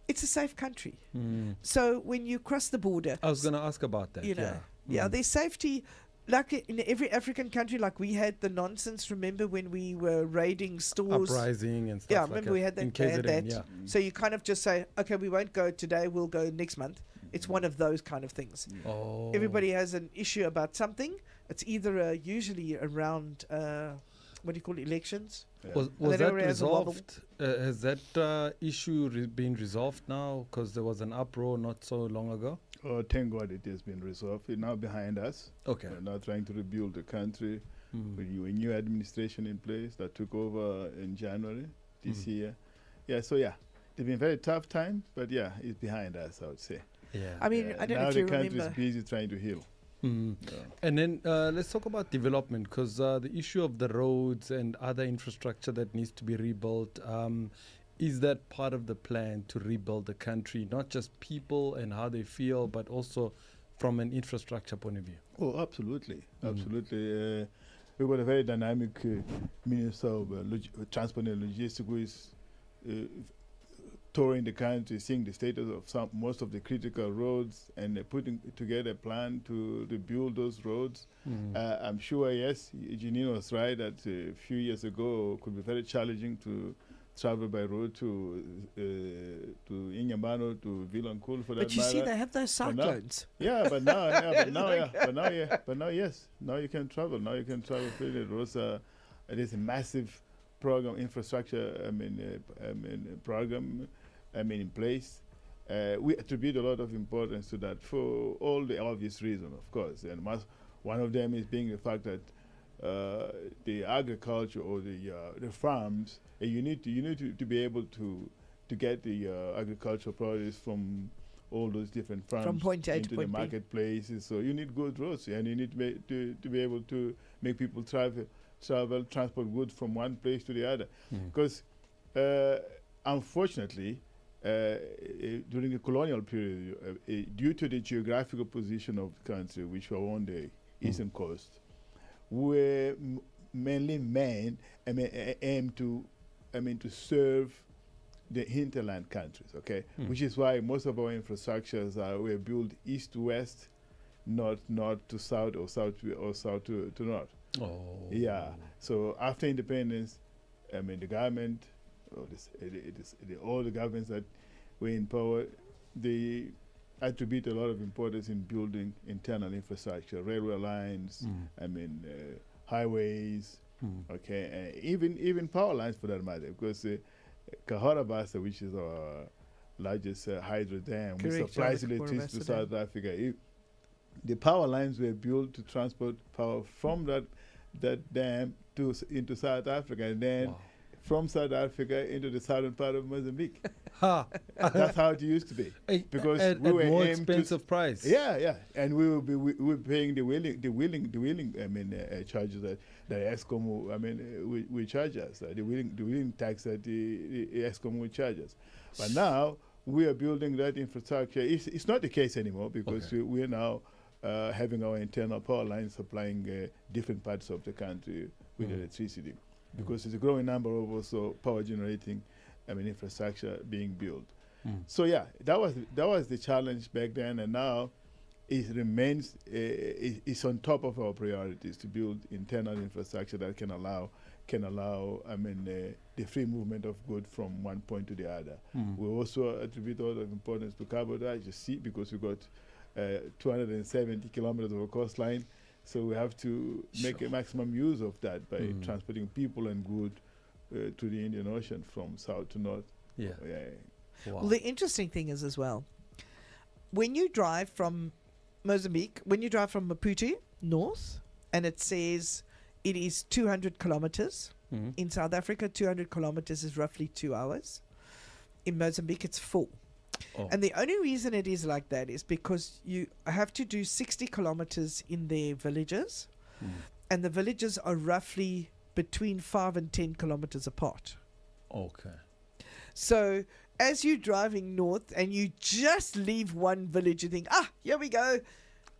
it's a safe country. Mm. So when you cross the border, I was going to ask about that. you know, yeah. Mm. there's safety. Like in every African country, like we had the nonsense. Remember when we were raiding stores? Uprising and stuff Yeah, like remember that. we had that. In they had KZN, that. yeah. So you kind of just say, okay, we won't go today. We'll go next month. It's one of those kind of things. Oh. Everybody has an issue about something. It's either usually around what do you call it, elections. Was then that everybody has a wobble. resolved? Has that issue been resolved now? Because there was an uproar not so long ago. Oh, thank God it has been resolved. It's now behind us. Okay. We're now trying to rebuild the country. Mm. With a new administration in place that took over in January this Mm. year. Yeah, so yeah, it's been a very tough time, but yeah, it's behind us, I would say. Yeah. I mean, Yeah, I don't know now if the you country is remember. busy trying to heal. Mm. Yeah. And then let's talk about development, because the issue of the roads and other infrastructure that needs to be rebuilt, is that part of the plan to rebuild the country, not just people and how they feel, but also from an infrastructure point of view? Oh, absolutely, Mm. absolutely. We've got a very dynamic Minister of Transport and Logistics who is touring the country, seeing the status of most of the critical roads and putting together a plan to rebuild those roads. Mm. I'm sure, yes, Geniene was right that a few years ago it could be very challenging to travel by road to Inyambano, to Vilankul for that But you see, matter. they have those But now- cyclones. Yeah, but now, yes, now you can travel. Now you can travel freely. It is a massive program, infrastructure. Program. In place. We attribute a lot of importance to that for all the obvious reasons, of course. And one of them is being the fact that the agriculture or the farms, you need to be able to get the agricultural produce from all those different farms From point A to into the point B. marketplaces. So you need good roads, and you need to be able to make people travel, transport goods from one place to the other. Mm. Because unfortunately, during the colonial period, due to the geographical position of the country, which were on the eastern coast, were mainly aimed to serve the hinterland countries, okay? Mm. Which is why most of our infrastructures were built east to west, not north to south, or south to north. Oh. Yeah. So after independence, the government, all the governments that were in power, they attribute a lot of importance in building internal infrastructure, railway lines, Mm. Highways, Mm. okay, even power lines for that matter, because Kahora Bassa, which is our largest hydro dam, which Correct, supplies Kahora electricity to Bassa South Africa. The power lines were built to transport power from that dam into South Africa, and then Wow. from South Africa into the southern part of Mozambique. Ha. That's how it used to be. Because at we were more aimed to expensive price. Yeah, and we were paying the wheeling charges that ESCOM we charge us, the wheeling tax that the ESCOM will charge us. But now we are building that infrastructure. It's not the case anymore, because Okay. we are now having our internal power lines supplying different parts of the country with electricity, because there's a growing number of also power generating infrastructure being built. So yeah, that was the challenge back then, and now it remains. It's on top of our priorities to build internal infrastructure that can allow. The free movement of goods from one point to the other. We also attribute a lot of importance to cabotage, you see, because we got 270 kilometers of a coastline, so we have to make a maximum use of that by transporting people and goods to the Indian Ocean from south to north. Yeah. Wow. Well, the interesting thing is as well, when you drive from Mozambique, when you drive from Maputo north, and it says it is 200 kilometers. In South Africa, 200 kilometers is roughly 2 hours. In Mozambique, it's 4. Oh. And the only reason it is like that is because you have to do 60 kilometers in their villages, and the villages are roughly between 5 and 10 kilometers apart. Okay. So as you're driving north and you just leave one village, you think, here we go.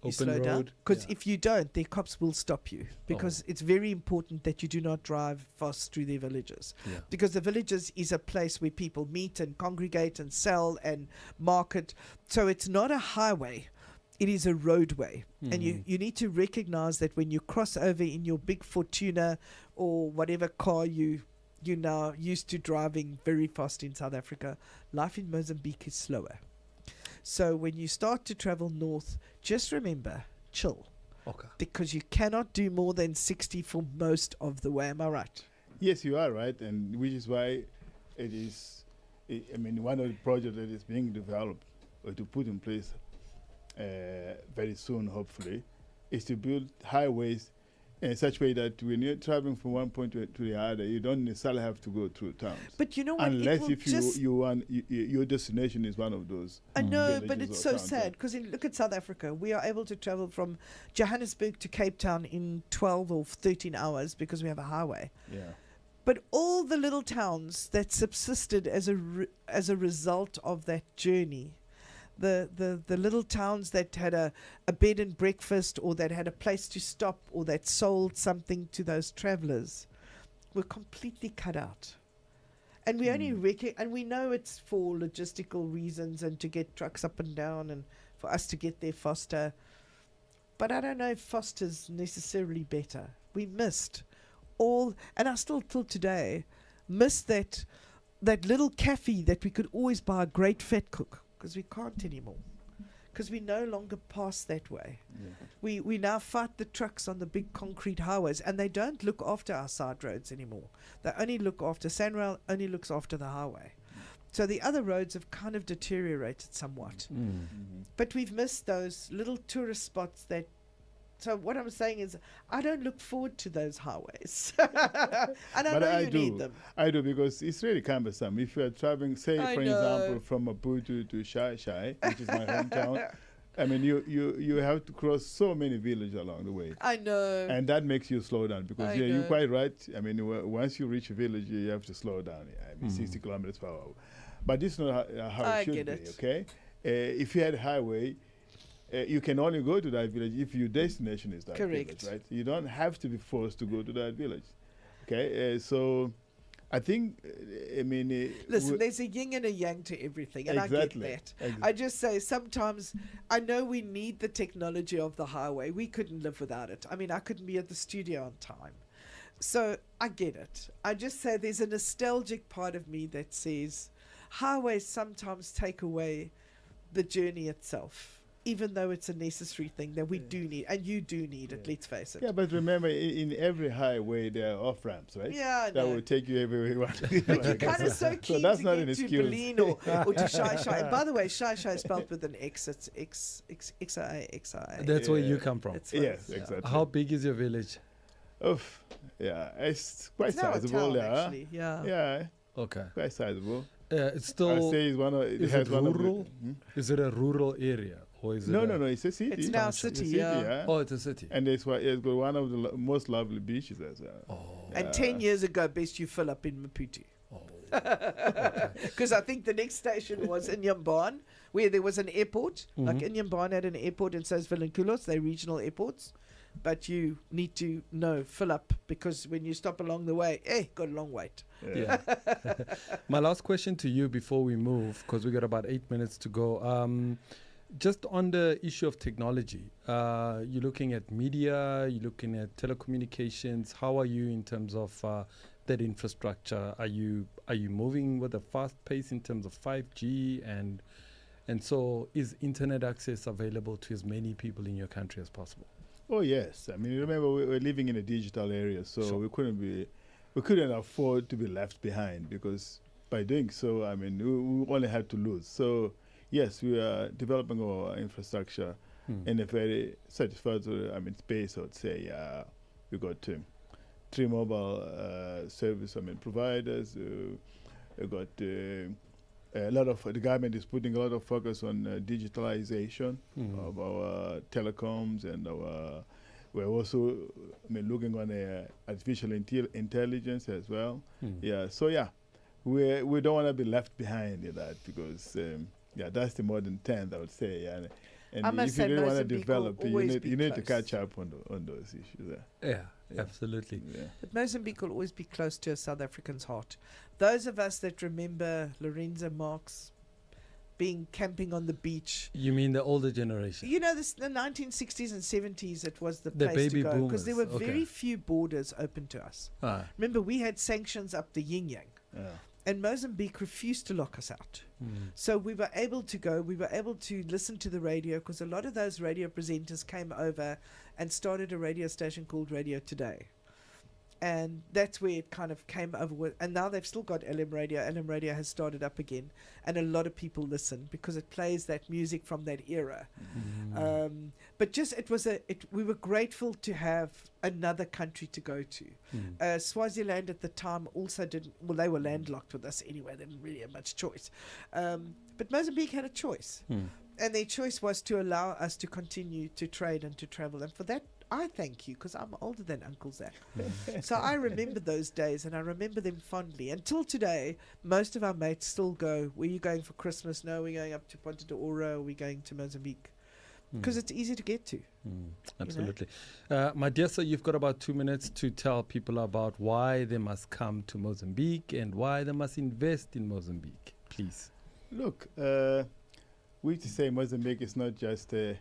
You Open slow down, road. because Yeah. if you don't, the cops will stop you, because it's very important that you do not drive fast through their villages, Yeah. because the villages is a place where people meet and congregate and sell and market. So it's not a highway, it is a roadway. And you need to recognize that when you cross over in your big Fortuna or whatever car you now used to driving very fast in South Africa, life in Mozambique is slower. So when you start to travel north, just remember, chill, Okay. because you cannot do more than 60 for most of the way. Am I right? Yes, you are right, and which is why it is. One of the projects that is being developed or to put in place very soon, hopefully, is to build highways in such a way that when you're traveling from one point to the other, you don't necessarily have to go through towns. But you know what? Unless if you want your destination is one of those. I know, but villages it's or so towns, sad, because look at South Africa. We are able to travel from Johannesburg to Cape Town in 12 or 13 hours because we have a highway. Yeah. But all the little towns that subsisted as a result of that journey, the little towns that had a bed and breakfast, or that had a place to stop, or that sold something to those travelers, were completely cut out. And we only and we know it's for logistical reasons and to get trucks up and down and for us to get there faster. But I don't know if faster's necessarily better. We missed all, and I still till today miss that little cafe that we could always buy a great fat cook, because we can't anymore, because we no longer pass that way. Yeah. We now fight the trucks on the big concrete highways, and they don't look after our side roads anymore. They only look after, Sanrail only looks after the highway. So the other roads have kind of deteriorated somewhat. But we've missed those little tourist spots that. So what I'm saying is, I don't look forward to those highways. And I know you need them. I do, because it's really cumbersome. If you are traveling, say, for example, from Maputo to Shai, which is my hometown, you have to cross so many villages along the way. I know. And that makes you slow down, because you're quite right. Once you reach a village, you have to slow down. 60 kilometers per hour. But this is not how it should be, okay? If you had a highway, you can only go to that village if your destination is that village, right? You don't have to be forced to go to that village. Okay, so I think, listen, there's a yin and a yang to everything, and exactly, I get that. I just say sometimes I know we need the technology of the highway. We couldn't live without it. I couldn't be at the studio on time. So I get it. I just say there's a nostalgic part of me that says highways sometimes take away the journey itself, even though it's a necessary thing that we do need, and you do need it, let's face it. Yeah, but remember, in every highway there are off-ramps, right? Yeah, I that know. will take you everywhere you want to go. But you're kind of so keen that's to not get an to excuse. Berlin or to Shai. And by the way, Shai is spelled with an X. It's X-I-A. That's where you come from. Yes, exactly. How big is your village? Oof, yeah, it's quite It's now sizable, a town, actually. Yeah. Yeah, Okay. quite sizable. It's I still. say it's one of, it Is has it one rural? of the, Is it a rural area, or is it? No, it's a city. It's now a It's city, a city, yeah. Oh, it's a city. And it's got one of the most lovely beaches as well. Oh. And 10 years ago, best you fill up in Maputo. Because I think the next station was in Yamban, where there was an airport. Like in Yamban had an airport, and so is Vilanculos, they're regional airports. but you need to fill up, because when you stop along the way, got a long wait. Yeah. My last question to you before we move, because we got about 8 minutes to go. Just on the issue of technology, you're looking at media, you're looking at telecommunications. How are you in terms of that infrastructure? Are you moving with a fast pace in terms of 5G, and so is internet access available to as many people in your country as possible? Oh yes, I mean, remember we're living in a digital area, so Sure. we couldn't afford to be left behind, because by doing so, I mean, we only had to lose. So yes, we are developing our infrastructure in a very satisfactory, space. I would say we got 3 mobile service, providers. We got a lot of the government is putting a lot of focus on digitalization of our telecoms, and we're also looking on artificial intelligence as well. Yeah, so we don't want to be left behind in that, because that's the modern trend, I would say. And I must if you say really want to Mozambique will develop, you always need be to close. catch up on those issues. Yeah, absolutely. Yeah. But Mozambique will always be close to a South African's heart. Those of us that remember Lorenzo Marx camping on the beach. You mean the older generation? You know, the 1960s and 70s, it was the The place baby to go, because there were boomers, very okay. few borders open to us. Ah. Remember, we had sanctions up the yin-yang, and Mozambique refused to lock us out. So we were able to go, we were able to listen to the radio, because a lot of those radio presenters came over and started a radio station called Radio Today. And that's where it kind of came over with. And now they've still got LM Radio. LM Radio has started up again. And a lot of people listen because it plays that music from that era. But just, we were grateful to have another country to go to. Swaziland at the time also they were landlocked with us anyway. They didn't really have much choice. But Mozambique had a choice. And their choice was to allow us to continue to trade and to travel. And for that, I thank you, because I'm older than Uncle Zach. So I remember those days, and I remember them fondly. Until today, most of our mates still go, where are you going for Christmas? No, we're going up to Ponta de Oro, or we're going to Mozambique. Because it's easy to get to. Absolutely. My dear sir, you've got about 2 minutes to tell people about why they must come to Mozambique and why they must invest in Mozambique. Please. Look, we used to say Mozambique is not just a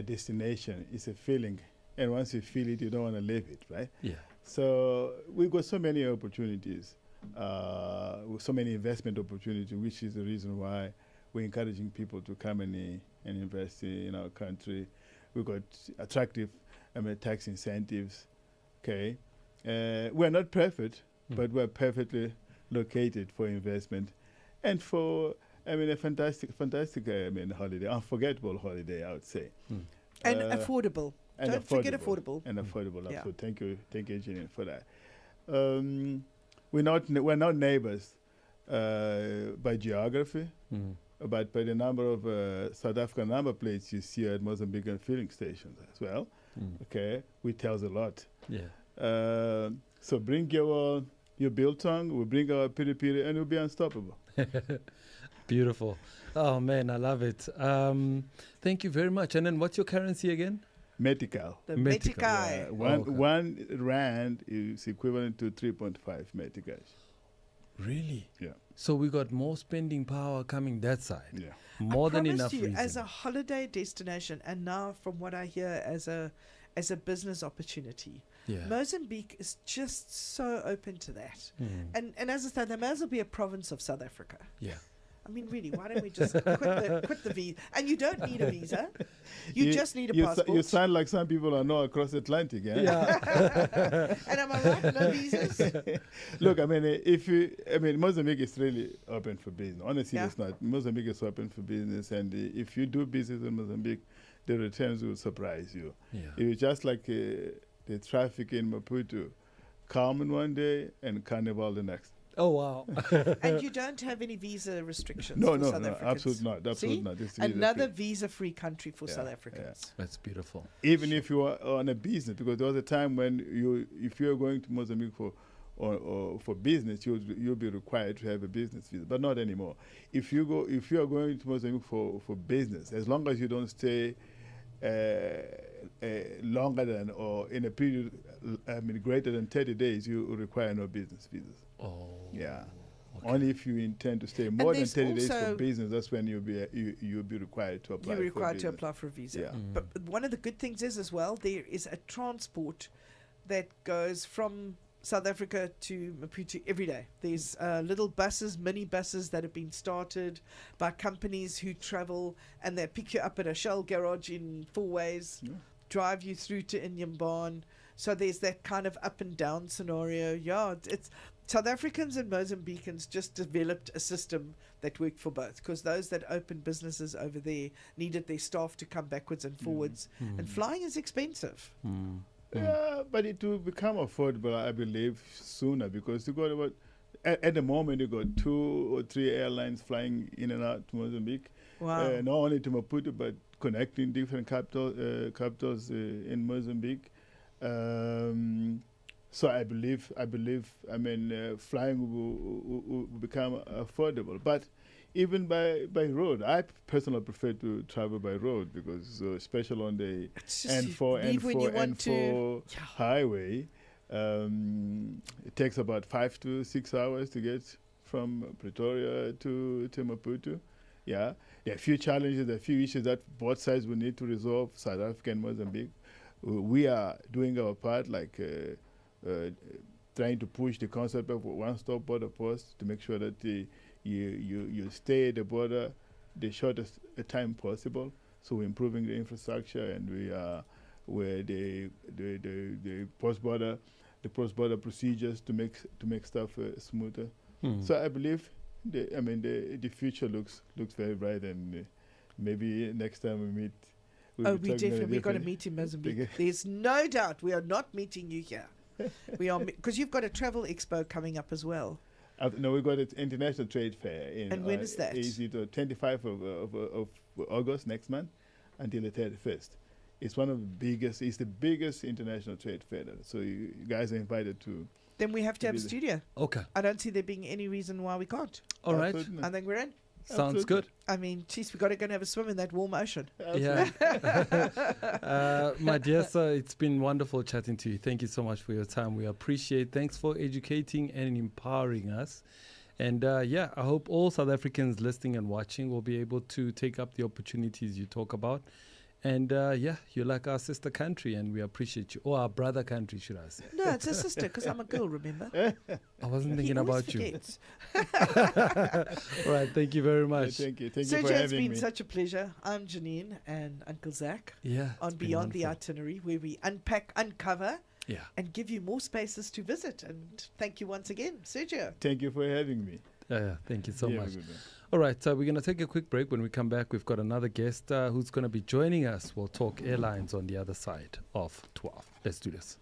destination, it's a feeling. And once you feel it, you don't want to leave it, right? Yeah. So we've got so many opportunities, so many investment opportunities, which is the reason why we're encouraging people to come and invest in our country. We've got attractive tax incentives, okay? We're not perfect, but we're perfectly located for investment and for a fantastic holiday, unforgettable holiday, I would say. And affordable. And Don't forget affordable. And affordable, Yeah. absolutely. Thank you, Geniene, for that. We're not neighbors by geography, but by the number of South African number plates you see at Mozambican filling stations as well. Okay, which tells a lot. Yeah. So bring your biltong, we'll bring our piri, and we'll be unstoppable. Beautiful. Oh man, I love it. Thank you very much. And then what's your currency again? Metical. The Metical, Metikai. One rand is equivalent to 3.5 meticals. Really? Yeah. So we got more spending power coming that side. Yeah. More than promised enough you, reason. as a holiday destination, and now from what I hear as a business opportunity, Yeah. Mozambique is just so open to that. And as I said, there may as well be a province of South Africa. Yeah. I mean, really, why don't we just quit the visa? And you don't need a visa. You just need a passport. You sound like some people I know across Atlantic, yeah? Yeah. And am I right? No visas? Look, Mozambique is really open for business. Honestly, Yeah. it's not. Mozambique is open for business, and if you do business in Mozambique, the returns will surprise you. Yeah. It was just like the traffic in Maputo, Carmen one day and Carnival the next. Oh wow. And you don't have any visa restrictions No, for no, South no, Africans. absolutely not. Absolutely See? not. It's Another visa-free. visa-free country for Yeah, South yeah. Africans. That's beautiful. Even if you are on a business, because there was a time when if you are going to Mozambique for business, you'll be required to have a business visa, but not anymore. If you are going to Mozambique for business, as long as you don't stay longer than or in a period, greater than 30 days, you require no business visas. Oh. Yeah. Okay. Only if you intend to stay more than there's 30 days for also- business, that's when you'll be required to apply. You're required to for apply for a visa. Yeah. But one of the good things is as well, there is a transport that goes from South Africa to Maputo every day. There's little buses, mini buses that have been started by companies who travel, and they pick you up at a Shell garage in 4 ways, Yeah. drive you through to Inyambane. So there's that kind of up and down scenario. Yeah, it's South Africans and Mozambicans just developed a system that worked for both, because those that opened businesses over there needed their staff to come backwards and forwards. And flying is expensive. Yeah, but it will become affordable, I believe, sooner, because you got about at the moment you got 2 or 3 airlines flying in and out to Mozambique. Wow. Not only to Maputo, but connecting different capitals in Mozambique. So I believe, flying will become affordable. But even by road, I personally prefer to travel by road, because especially on the It's just you N4, leave when you want N4 Yeah. highway, it takes about 5 to 6 hours to get from Pretoria to Maputo. Yeah, there are a few challenges, there are a few issues that both sides will need to resolve, South Africa and Mozambique. We are doing our part, like trying to push the concept of one-stop border post to make sure that you stay at the border the shortest time possible. So we're improving the infrastructure, and where the post-border procedures to make stuff smoother. So I believe the future looks very bright, and maybe next time we meet. We definitely got to meet in Mozambique. There's no doubt we are not meeting you here. We are, because you've got a travel expo coming up as well. No, we got an international trade fair in. And when is that? It's the 25th of August next month until the 31st. It's one of the biggest. It's the biggest international trade fair. So you guys are invited to. Then we have to have a studio. Okay. I don't see there being any reason why we can't. All right. Absolutely. I think we're in. Sounds good. I mean, geez, we got to go and have a swim in that warm ocean. Yeah. My dear sir, it's been wonderful chatting to you. Thank you so much for your time. We appreciate. Thanks for educating and empowering us. And I hope all South Africans listening and watching will be able to take up the opportunities you talk about. And you're like our sister country, and we appreciate you. Or our brother country, should I say. No, it's a sister, because I'm a girl, remember? I wasn't He thinking always about you. forgets. All right, thank you very much. Thank you for Sergio, it's having been me. such a pleasure. I'm Janine and Uncle Zach Yeah. on it's been Beyond the wonderful. Itinerary, where we unpack, uncover, Yeah. and give you more spaces to visit. And thank you once again, Sergio. Thank you for having me. Thank you so You have much. a good one. All right, so we're going to take a quick break. When we come back, we've got another guest who's going to be joining us. We'll talk airlines on the other side of 12. Let's do this.